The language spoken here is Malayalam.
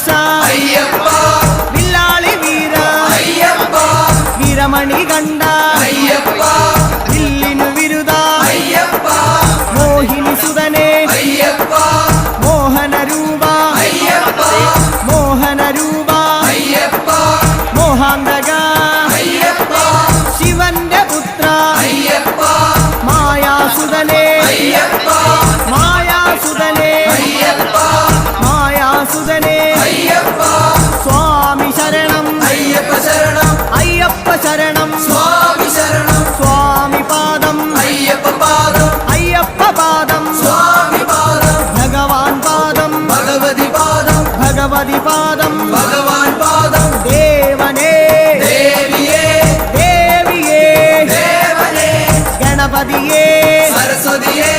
ഗണേശ അയ്യപ്പ വില്ലാളി വീര അയ്യപ്പ വീരമണി കണ്ട അയ്യപ്പ വില്ലിനു വിരുദ അയ്യപ്പ മോഹിനി സുതനെ അയ്യപ്പ മോഹന രൂപ അയ്യപ്പ മോഹന രൂപ അയ്യപ്പ മോഹാന്തക അയ്യപ്പ ശിവന്റെ പുത്ര അയ്യപ്പ മായാസുതനെ അയ്യപ്പ മായാസുതനെ അയ്യപ്പ മായാസുതനെ അയ്യപ്പ സ്വാമി ശരണം അയ്യപ്പ ശരണം അയ്യപ്പ ശരണം സ്വാമി ശരണം സ്വാമി പാദം അയ്യപ്പ പാദം അയ്യപ്പ പാദം സ്വാമി പാദം ഭഗവാൻ പാദം ഭഗവതി പാദം ഭഗവതി പാദം ഭഗവാൻ പാദം ദേവനേ ദേവിയേ ദേവിയേ ദേവനേ ഗണപതിയേ സരസ്വതിയേ